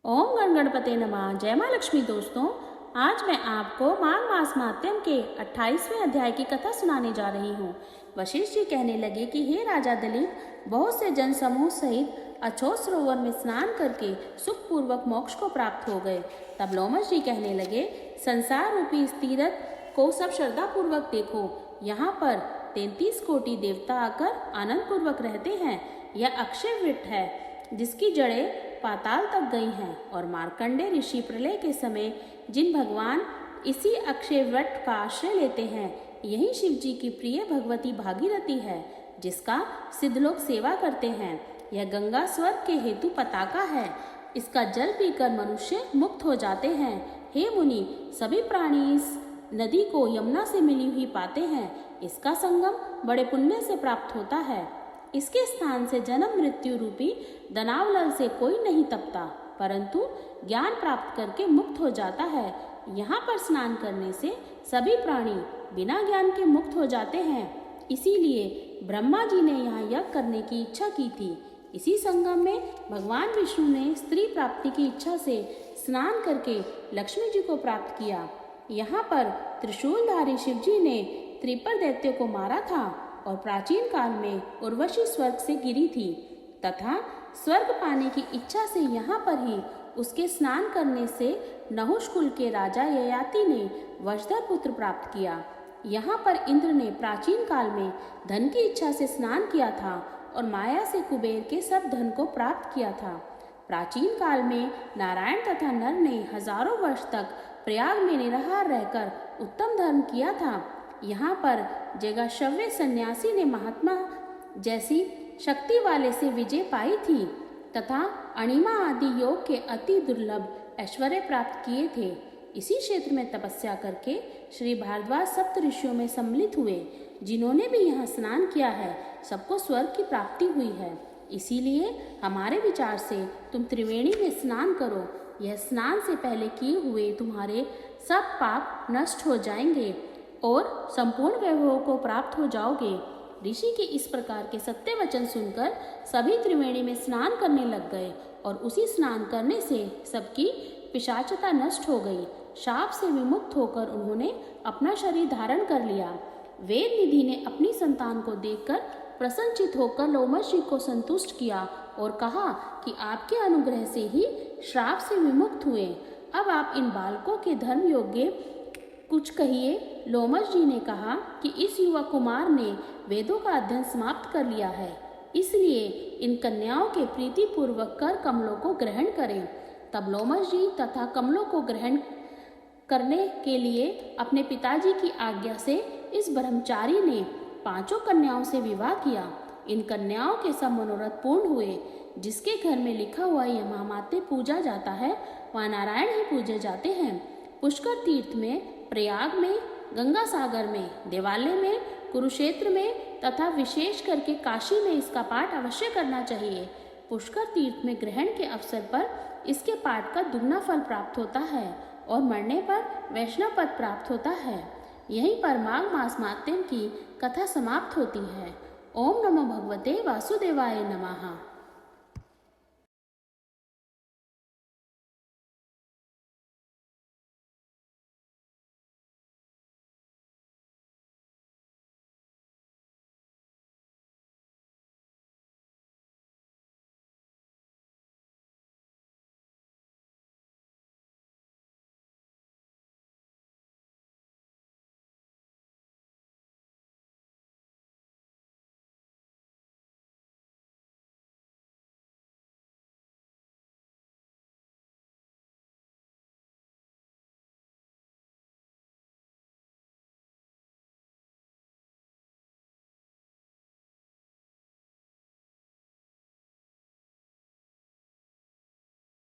ओम गण गणपते नमः। जय माँ लक्ष्मी। दोस्तों, आज मैं आपको माघ मास मात्यम के 28वें अध्याय की कथा सुनाने जा रही हूँ। वशिष्ठ जी कहने लगे कि हे राजा दिलीप, बहुत से जन समूह सहित अछोत सरोवर में स्नान करके सुखपूर्वक मोक्ष को प्राप्त हो गए। तब लोमश जी कहने लगे, संसार रूपी इस तीर्थ को सब श्रद्धा पूर्वक देखो। यहाँ पर 33 कोटि देवता आकर आनंद पूर्वक रहते हैं। यह अक्षय वृक्ष है जिसकी जड़ें पाताल तक गई हैं, और मार्कंडे ऋषि प्रलय के समय जिन भगवान इसी अक्षय वट का आश्रय लेते हैं, यही शिव जी की प्रिय भगवती भागीरथी है, जिसका सिद्ध लोग सेवा करते हैं। यह गंगा स्वर्ग के हेतु पताका है। इसका जल पीकर मनुष्य मुक्त हो जाते हैं। हे मुनि, सभी प्राणी इस नदी को यमुना से मिली हुई पाते हैं। इसका संगम बड़े पुण्य से प्राप्त होता है। इसके स्थान से जन्म मृत्यु रूपी दनावलल से कोई नहीं तपता, परंतु ज्ञान प्राप्त करके मुक्त हो जाता है। यहाँ पर स्नान करने से सभी प्राणी बिना ज्ञान के मुक्त हो जाते हैं। इसीलिए ब्रह्मा जी ने यहाँ यज्ञ करने की इच्छा की थी। इसी संगम में भगवान विष्णु ने स्त्री प्राप्ति की इच्छा से स्नान करके लक्ष्मी जी को प्राप्त किया। यहाँ पर त्रिशूलधारी शिव जी ने त्रिपर दैत्य को मारा था, और प्राचीन काल में उर्वशी स्वर्ग से गिरी थी, तथा स्वर्ग पाने की इच्छा से यहाँ पर ही उसके स्नान करने से नहुष कुल के राजा ययाति ने वशधर पुत्र प्राप्त किया। यहाँ पर इंद्र ने प्राचीन काल में धन की इच्छा से स्नान किया था, और माया से कुबेर के सब धन को प्राप्त किया था। प्राचीन काल में नारायण तथा नर ने हजारों वर्ष तक प्रयाग में निराहार रहकर उत्तम धर्म किया था। यहाँ पर जगाशव्य सन्यासी ने महात्मा जैसी शक्ति वाले से विजय पाई थी, तथा अणिमा आदि योग के अति दुर्लभ ऐश्वर्य प्राप्त किए थे। इसी क्षेत्र में तपस्या करके श्री भारद्वाज सप्त ऋषियों में सम्मिलित हुए, जिन्होंने भी यहाँ स्नान किया है। सबको स्वर्ग की प्राप्ति हुई है। इसीलिए हमारे विचार से तुम त्रिवेणी में स्नान करो। यह स्नान से पहले किए हुए तुम्हारे सब पाप नष्ट हो जाएंगे और संपूर्ण वैभव को प्राप्त हो जाओगे। ऋषि के इस प्रकार के सत्य वचन सुनकर सभी त्रिवेणी में स्नान करने लग गए, और उसी स्नान करने से सबकी पिशाचता नष्ट हो गई। शाप से विमुक्त होकर उन्होंने अपना शरीर धारण कर लिया। वेद निधि ने अपनी संतान को देखकर प्रसन्नचित होकर लोमश जी को संतुष्ट किया और कहा कि आपके अनुग्रह से ही श्राप से विमुक्त हुए। अब आप इन बालकों के धर्म योग्य कुछ कहिए। लोमश जी ने कहा कि इस युवा कुमार ने वेदों का अध्ययन समाप्त कर लिया है, इसलिए इन कन्याओं के प्रीति पूर्वक कर कमलों को ग्रहण करें। तब लोमश जी तथा कमलों को ग्रहण करने के लिए अपने पिताजी की आज्ञा से इस ब्रह्मचारी ने 5 कन्याओं से विवाह किया। इन कन्याओं के सब मनोरथ पूर्ण हुए। जिसके घर में लिखा हुआ यह महामाते पूजा जाता है, वह नारायण ही पूजे जाते हैं। पुष्कर तीर्थ में, प्रयाग में, गंगा सागर में, देवालय में, कुरुक्षेत्र में तथा विशेष करके काशी में इसका पाठ अवश्य करना चाहिए। पुष्कर तीर्थ में ग्रहण के अवसर पर इसके पाठ का दुगना फल प्राप्त होता है, और मरने पर वैष्णव पद प्राप्त होता है। यहीं पर माघ मास मात्यम की कथा समाप्त होती है। ओम नमो भगवते वासुदेवाय नमः।